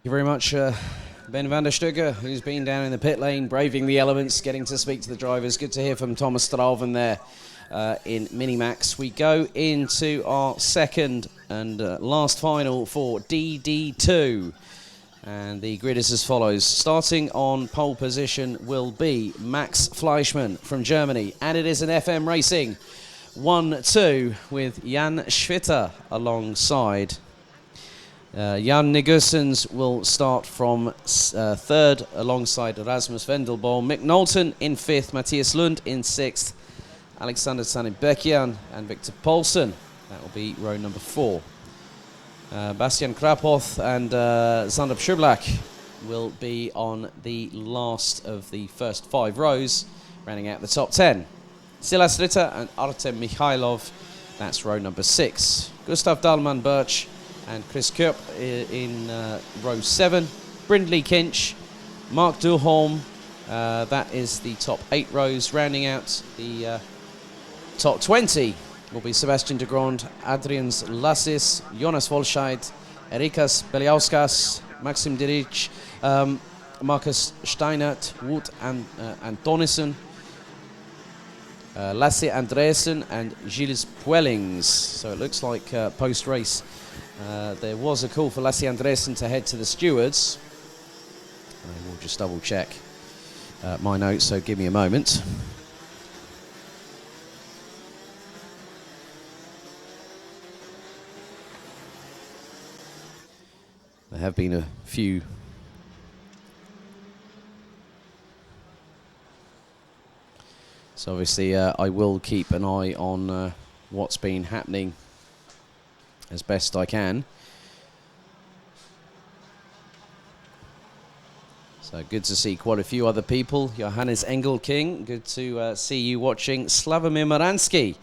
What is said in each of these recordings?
Thank you very much, Ben van der Stugge, who's been down in the pit lane, braving the elements, getting to speak to the drivers. Good to hear from Thomas Stralven there in Minimax. We go into our second and last final for DD2. And the grid is as follows. Starting on pole position will be Max Fleischmann from Germany. And it is an FM Racing 1-2 with Jan Schwitter alongside. Jan Negusens will start from third alongside Rasmus Vendelboom. Mick Knowlton in fifth, Matthias Lund in sixth, Alexander Sannebekian and Victor Poulsen. That will be row number 4. Bastian Krapoth and Sander Schublak will be on the last of the first 5 rows, rounding out the top 10. Silas Ritter and Artem Mikhailov, that's row number 6. Gustav Dahlmann-Birch and Chris Kopp in row 7. Brindley Kinch, Mark Duholm, that is the top 8 rows. Rounding out the top 20 will be Sebastian de Grand, Adrians Lassis, Jonas Volscheid, Erikas Beliauskas, Maxim Diric, Marcus Steinert, Wout and Antonissen, Lasse Andreessen and Gilles Puellings. So it looks like post-race there was a call for Lasse Andreessen to head to the stewards. I will just double check my notes, so give me a moment. There have been a few so obviously I will keep an eye on what's been happening as best I can. So good to see quite a few other people. Johannes Engelking, good to see you watching. Slavomir Moranski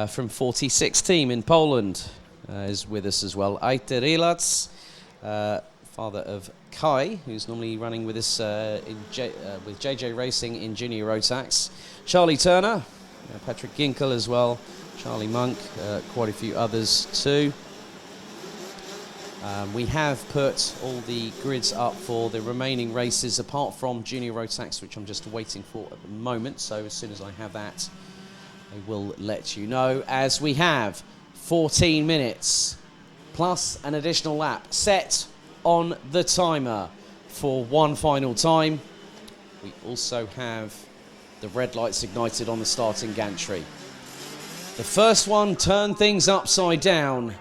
from 46 team in Poland is with us as well. Aite Rielats, father of Kai, who's normally running with us with JJ Racing in Junior Rotax. Charlie Turner, Patrick Ginkel as well. Charlie Monk, quite a few others too. We have put all the grids up for the remaining races apart from Junior Rotax, which I'm just waiting for at the moment. So as soon as I have that, I will let you know. As we have 14 minutes plus an additional lap set on the timer for one final time. We also have the red lights ignited on the starting gantry. The first one turned things upside down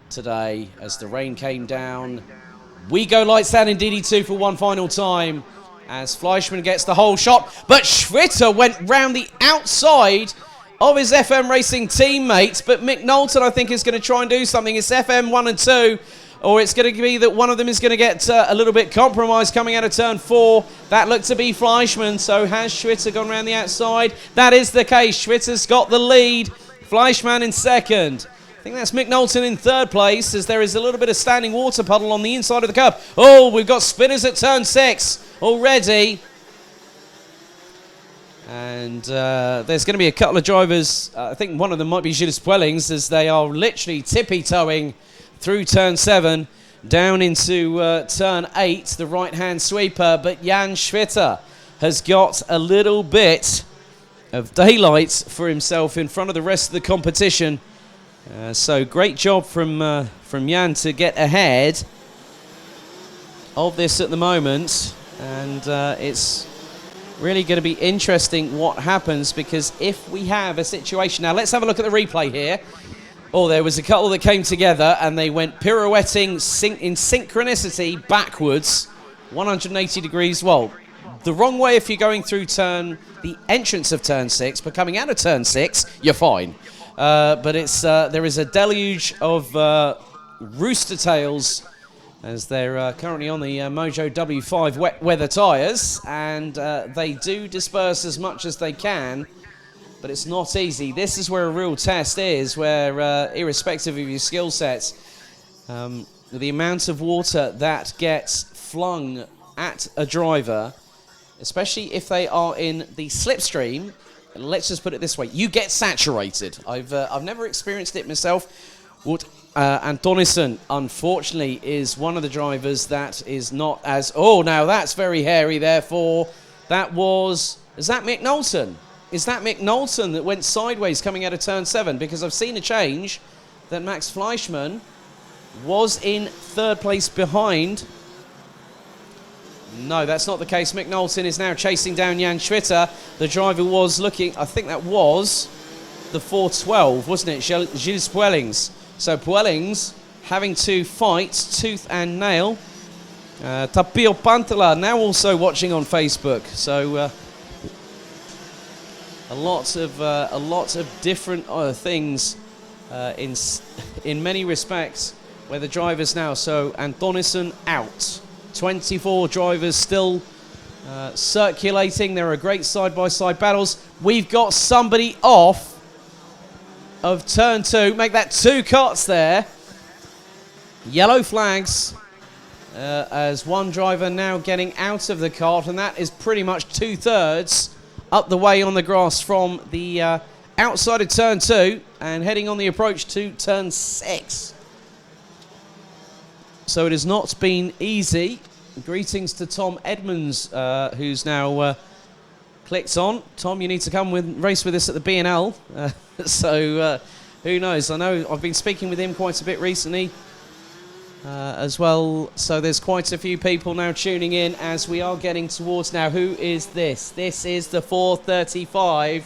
today as the rain came down. We go lights down in DD2 for one final time as Fleischmann gets the whole shot, but Schwitter went round the outside of his FM Racing teammate, but Mick Knowlton I think is going to try and do something. It's FM 1 and 2, or it's going to be that one of them is going to get a little bit compromised coming out of turn 4. That looked to be Fleischmann, so has Schwitter gone around the outside? That is the case. Schwitter's got the lead. Fleischmann in second. I think that's Mick Knowlton in third place, as there is a little bit of standing water puddle on the inside of the curb. Oh, we've got spinners at turn 6 already. And there's going to be a couple of drivers. I think one of them might be Gilles Puellings, as they are literally tippy-toeing through turn 7, down into turn 8, the right-hand sweeper. But Jan Schwitter has got a little bit of daylight for himself in front of the rest of the competition. So great job from Jan to get ahead of this at the moment. And it's really going to be interesting what happens, because if we have a situation... Now, let's have a look at the replay here. Oh, there was a couple that came together and they went pirouetting in synchronicity backwards, 180 degrees. Well, the wrong way if you're going through the entrance of turn 6, but coming out of turn 6, you're fine. But it's there is a deluge of rooster tails as they're currently on the Mojo W5 wet weather tyres, and they do disperse as much as they can, but it's not easy. This is where a real test is, where irrespective of your skill sets, the amount of water that gets flung at a driver, especially if they are in the slipstream, let's just put it this way, you get saturated. I've never experienced it myself Wood Antonissen, unfortunately, is one of the drivers that is not as... Oh, now that's very hairy, therefore. That was... Is that Mick Knowlton? Is that Mick Knowlton that went sideways coming out of turn 7? Because I've seen a change that Max Fleischmann was in third place behind. No, that's not the case. Mick Knowlton is now chasing down Jan Schwitter. The driver was looking... I think that was the 412, wasn't it? Gilles Puellings. So Puellings having to fight tooth and nail. Tapio Pantala now also watching on Facebook. So a lot of different things in many respects where the drivers now. So Antonissen out. 24 drivers still circulating. There are great side-by-side battles. We've got somebody off of turn 2. Make that 2 cuts there. Yellow flags as one driver now getting out of the kart, and that is pretty much 2/3 up the way on the grass from the outside of turn 2 and heading on the approach to turn 6. So it has not been easy. Greetings to Tom Edmonds, who's now clicked on. Tom, you need to come race with us at the BNL. So who knows? I know I've been speaking with him quite a bit recently as well. So there's quite a few people now tuning in as we are getting towards now. Who is this? This is the 435.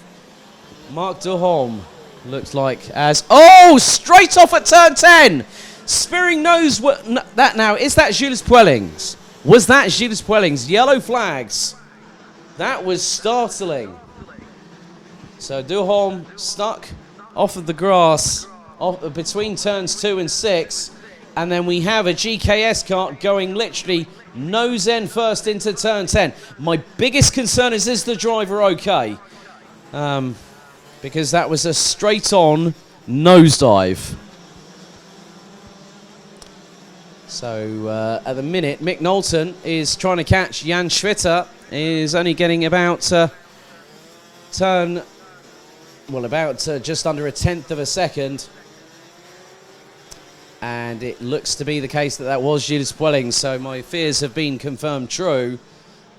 Mark Duholm looks like as... Oh, straight off at turn 10. Spearing knows what that now. Is that Gilles Puellings? Was that Gilles Puellings? Yellow flags. That was startling. So Duholm stuck off of the grass between turns 2 and 6. And then we have a GKS kart going literally nose end first into turn 10. My biggest concern is the driver okay? Because that was a straight on nosedive. So at the minute, Mick Knowlton is trying to catch Jan Schwitter. Is only getting about just under a 1/10 of a second. And it looks to be the case that was Gilles Puellings. So my fears have been confirmed true.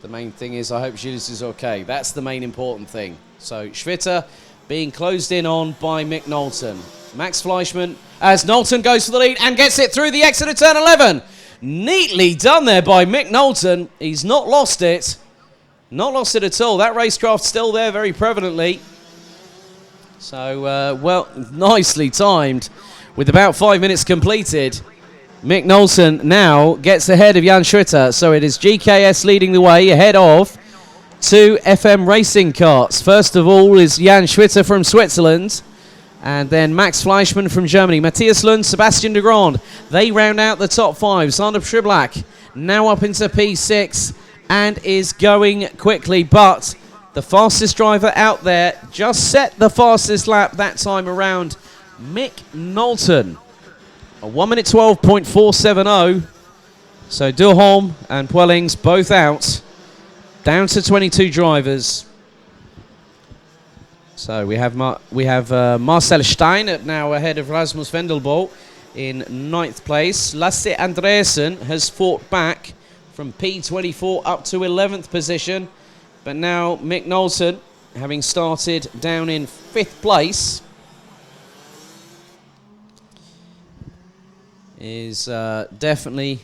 The main thing is I hope Gilles is okay. That's the main important thing. So Schwitter being closed in on by Mick Knowlton. Max Fleischmann as Knowlton goes for the lead and gets it through the exit of turn 11. Neatly done there by Mick Knowlton. He's not lost it. Not lost it at all. That racecraft's still there very prevalently. So, well, nicely timed. With about 5 minutes completed, Mick Knowlton now gets ahead of Jan Schwitter. So it is GKS leading the way ahead of 2 FM racing karts. First of all is Jan Schwitter from Switzerland. And then Max Fleischmann from Germany. Matthias Lund, Sebastian de Grand. They round out the top 5. Sander Priblak now up into P6 and is going quickly. But the fastest driver out there just set the fastest lap that time around. Mick Knowlton. A 1:12.470. So Duholm and Puellings both out. Down to 22 drivers. So we have Marcel Stein now ahead of Rasmus Vendelbo in 9th place. Lasse Andreasen has fought back from P24 up to 11th position. But now Mick Knowlton, having started down in 5th place, is definitely...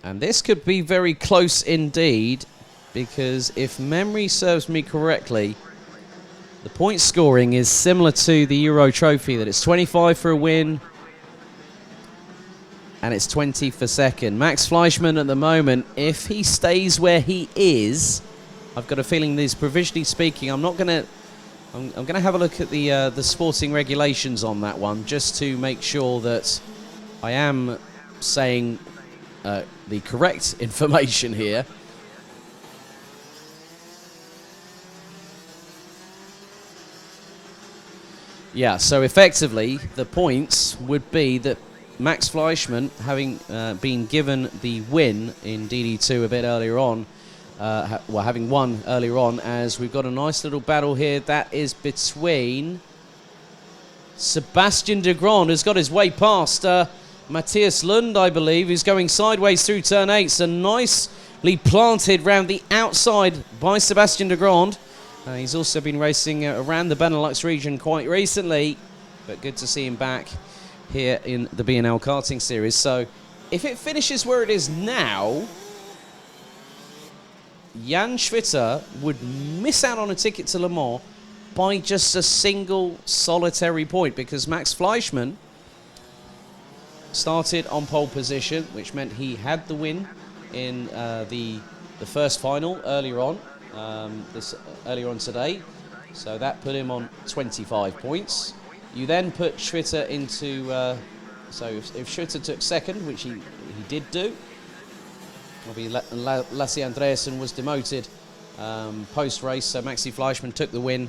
And this could be very close indeed, because if memory serves me correctly, the point scoring is similar to the Euro Trophy, that it's 25 for a win and it's 20 for second. Max Fleischmann at the moment, if he stays where he is, I've got a feeling that he's provisionally speaking. I'm gonna have a look at the sporting regulations on that one, just to make sure that I am saying the correct information here. Yeah, so effectively, the points would be that Max Fleischmann, having been given the win in DD2 a bit earlier on, having won earlier on, as we've got a nice little battle here that is between Sebastian de Grand has got his way past Matthias Lund, I believe, who's going sideways through turn 8. So nicely planted round the outside by Sebastian de Grand. He's also been racing around the Benelux region quite recently, but good to see him back here in the BNL karting series. So if it finishes where it is now, Jan Schwitter would miss out on a ticket to Le Mans by just a single solitary point, because Max Fleischmann started on pole position, which meant he had the win in the first final earlier on today. So that put him on 25 points. You then put Schwitter into so if Schwitter took second, which he did do, Lasse Andreasen was demoted post race, so Maxi Fleischmann took the win.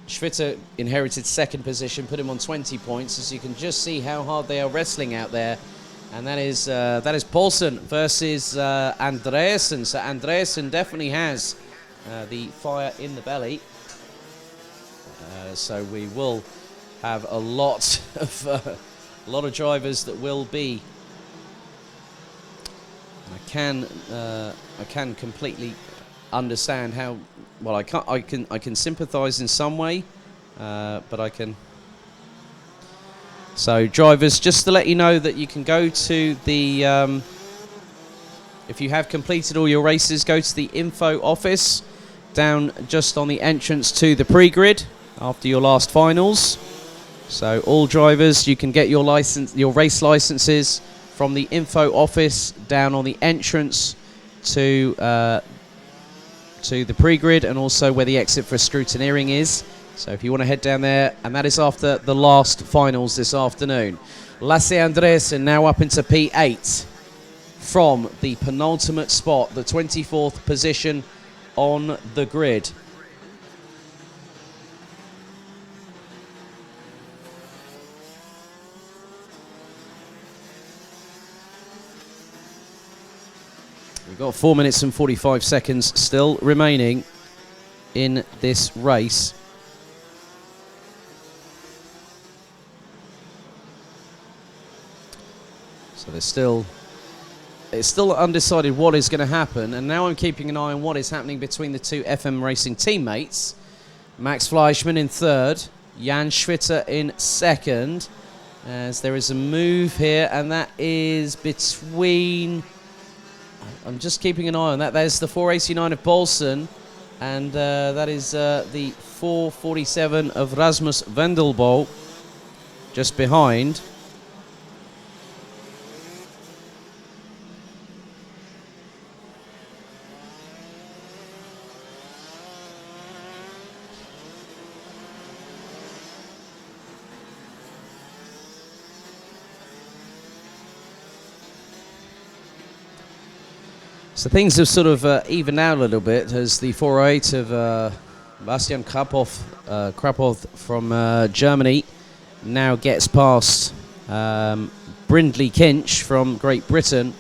Schwitter inherited second position, put him on 20 points, as you can just see how hard they are wrestling out there. And that is Paulsen versus Andreasen. So Andreasen definitely has the fire in the belly. So we will have a lot of drivers that will be. I can completely understand how. Well, I can sympathise in some way, but I can. So drivers, just to let you know that you can go to the. If you have completed all your races, go to the info office down just on the entrance to the pre-grid after your last finals. So all drivers, you can get your race licenses from the info office down on the entrance to the pre-grid, and also where the exit for scrutineering is. So if you want to head down there, and that is after the last finals this afternoon. Lasse Andreasen now up into P8 from the penultimate spot, the 24th position on the grid. We've got 4 minutes and 45 seconds still remaining in this race. So it's still undecided what is going to happen, and now I'm keeping an eye on what is happening between the two FM Racing teammates. Max Fleischmann in third, Jan Schwitter in second, as there is a move here, and that is between... I'm just keeping an eye on that. There's the 489 of Paulsen, and that is the 447 of Rasmus Vendelbo just behind. So things have sort of evened out a little bit as the 408 of Bastian Krapov from Germany now gets past Brindley Kinch from Great Britain,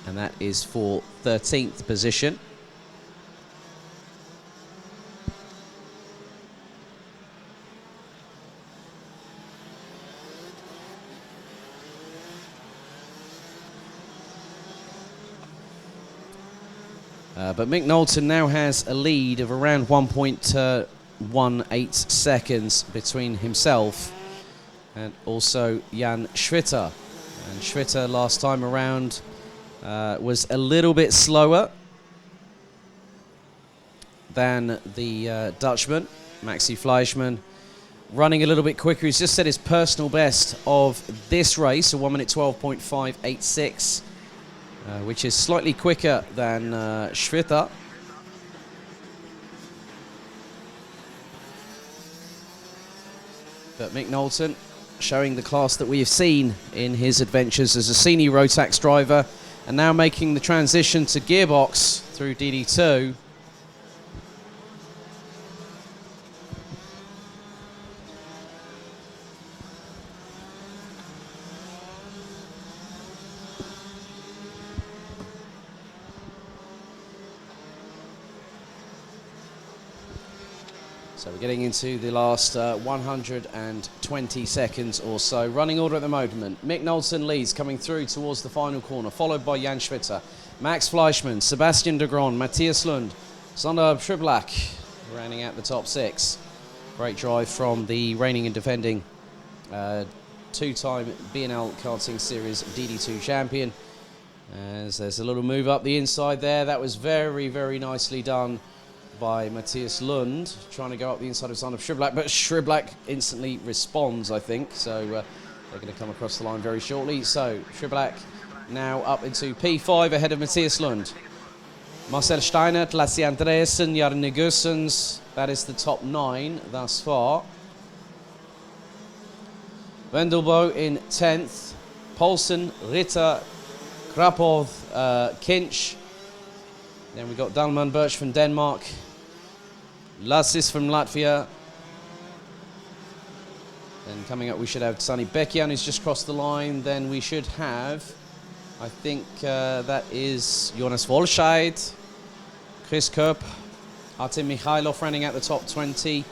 and that is for 13th position. But Mick Knowlton now has a lead of around 1.18 seconds between himself and also Jan Schwitter. And Schwitter last time around was a little bit slower than the Dutchman, Maxi Fleischmann, running a little bit quicker. He's just set his personal best of this race, a 1 minute 12.586. Which is slightly quicker than Schwitter. But Mick Knowlton showing the class that we have seen in his adventures as a senior Rotax driver, and now making the transition to gearbox through DD2. So we're getting into the last 120 seconds or so. Running order at the moment. Mick Knowlton leads, coming through towards the final corner, followed by Jan Schwitter, Max Fleischmann, Sebastian de Grond, Matthias Lund, Sander Schriblak, rounding out the top 6. Great drive from the reigning and defending two-time BNL Karting Series DD2 champion. As there's a little move up the inside there. That was very, very nicely done by Matthias Lund, trying to go up the inside of Sander Schriblak, but Schriblak instantly responds, I think. So they're going to come across the line very shortly. So Schriblak now up into P5 ahead of Matthias Lund. Marcel Steinert, Lasse Andreasen, Jarne Gussens. That is the top 9 thus far. Wendelbo in 10th. Poulsen, Ritter, Krapov, Kinch. Then we've got Dalman Birch from Denmark. Lassis from Latvia. Then coming up we should have Sani Bekian, who's just crossed the line. Then we should have, I think that is Jonas Volscheid, Chris Kopp, Artem Mikhailov running out the top 20.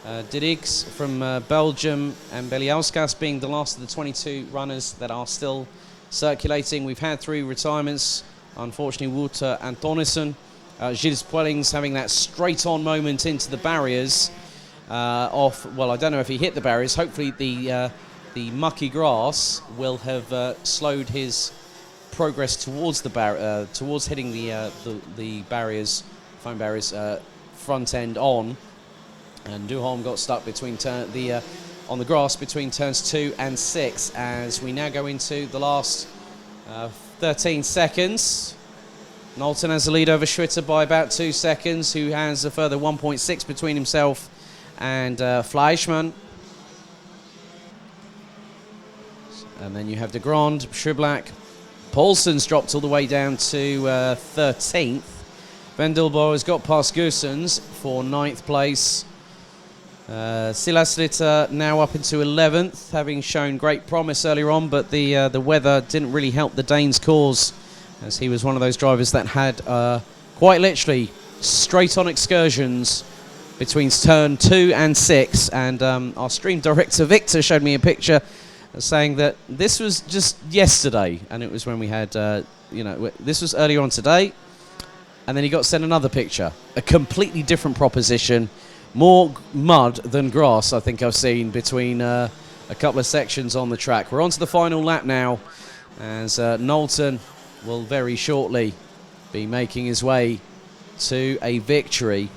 Didix from Belgium, and Beliauskas being the last of the 22 runners that are still circulating. We've had 3 retirements. Unfortunately, Wouter Antonissen. Gilles Puellings having that straight-on moment into the barriers. Well, I don't know if he hit the barriers. Hopefully the mucky grass will have slowed his progress towards the towards hitting the barriers, foam barriers, front end on. And Duholm got stuck between on the grass between turns 2 and 6 as we now go into the last 13 seconds. Knowlton has the lead over Schwitter by about 2 seconds, who has a further 1.6 between himself and Fleischmann. And then you have de Grond, Schriblak. Poulsen's dropped all the way down to 13th. Vendelbo has got past Gussens for 9th place. Silas Ritter now up into 11th, having shown great promise earlier on, but the weather didn't really help the Danes' cause, as he was one of those drivers that had quite literally straight-on excursions between turn 2 and 6. And our stream director Victor showed me a picture saying that this was just yesterday, and it was when we had, this was earlier on today, and then he got sent another picture, a completely different proposition. More mud than grass, I think I've seen between a couple of sections on the track. We're on to the final lap now, as Knowlton will very shortly be making his way to a victory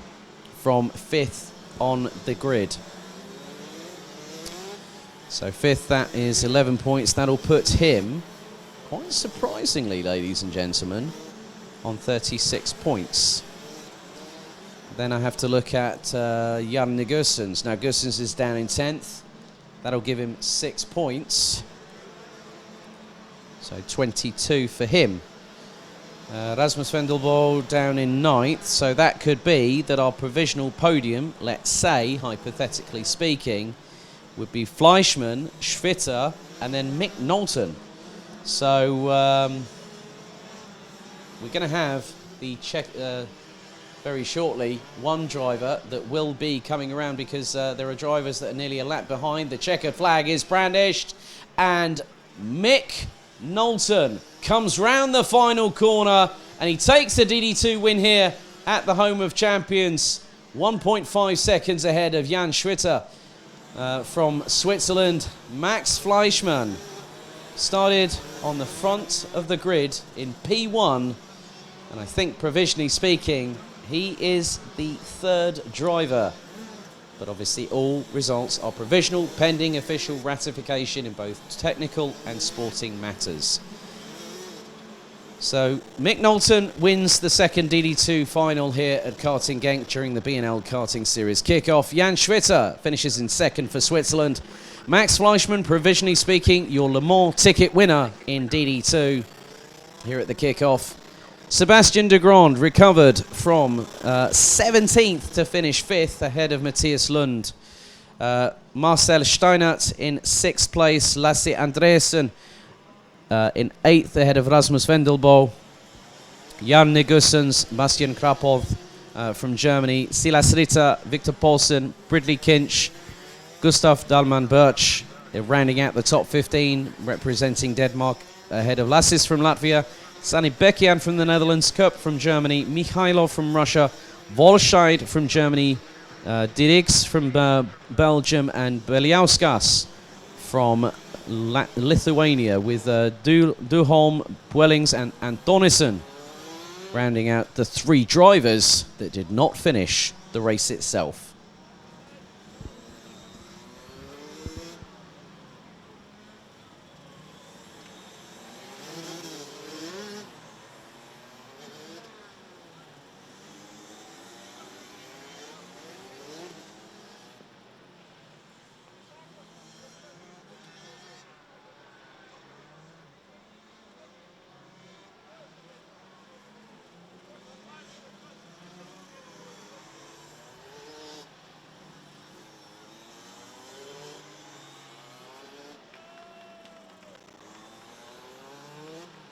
from 5th on the grid. So 5th, that is 11 points. That'll put him, quite surprisingly, ladies and gentlemen, on 36 points. Then I have to look at Jarne Gussens. Now Gussens is down in 10th. That'll give him 6 points. So 22 for him. Rasmus Vendelbo down in 9th. So that could be that our provisional podium, let's say, hypothetically speaking, would be Fleischmann, Schwitter, and then Mick Knowlton. So we're going to have the check... very shortly, one driver that will be coming around, because there are drivers that are nearly a lap behind. The checkered flag is brandished, and Mick Knowlton comes round the final corner, and he takes the DD2 win here at the home of champions. 1.5 seconds ahead of Jan Schwitter from Switzerland. Max Fleischmann started on the front of the grid in P1, and I think provisionally speaking, he is the 3rd driver, but obviously all results are provisional, pending official ratification in both technical and sporting matters. So Mick Knowlton wins the 2nd DD2 final here at Karting Genk during the BNL Karting Series kickoff. Jan Schwitter finishes in 2nd for Switzerland. Max Fleischmann, provisionally speaking, your Le Mans ticket winner in DD2 here at the kickoff. Sebastian de Grond recovered from 17th to finish 5th ahead of Matthias Lund. Marcel Steinert in 6th place. Lasse Andreasen in 8th ahead of Rasmus Vendelbo. Jarne Gussens, Bastian Krapov, from Germany, Silas Ritter, Victor Paulsen, Bridley Kinch, Gustav Dahlmann-Birch. They're rounding out the top 15, representing Denmark ahead of Lassis from Latvia, Sani Bekian from the Netherlands, Köpp from Germany, Mikhailov from Russia, Volscheid from Germany, Didix from Belgium, and Beliauskas from Lithuania, with Duholm, Puellings and Antonison rounding out the 3 drivers that did not finish the race itself.